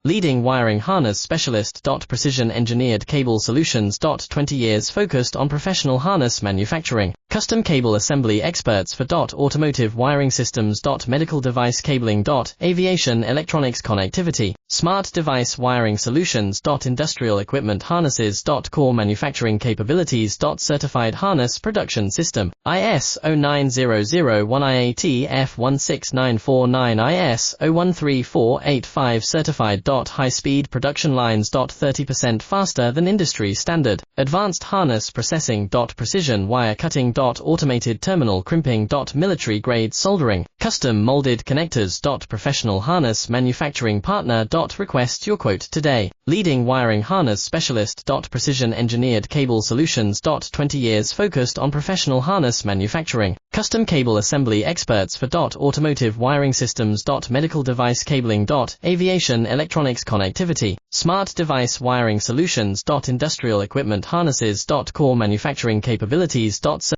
Leading wiring harness specialist. Precision engineered cable solutions. 20 years focused on professional harness manufacturing. Custom cable assembly experts for automotive wiring systems. Medical device cabling. Aviation electronics connectivity. Smart device wiring solutions. Industrial equipment harnesses. Core manufacturing capabilities. Certified harness production system. IS 090001IATF16949 IS 013485 certified. High-speed production lines. 30% faster than industry standard. Advanced harness processing. Precision wire cutting. Automated terminal crimping. Military-grade soldering. Custom molded connectors. Professional harness manufacturing partner. Request your quote today. Leading wiring harness specialist. Precision engineered cable solutions. 20 years focused on professional harness manufacturing. Custom cable assembly experts for automotive wiring systems. Medical device cabling. Aviation electronics connectivity. Smart device wiring solutions. Industrial equipment harnesses. Core manufacturing capabilities.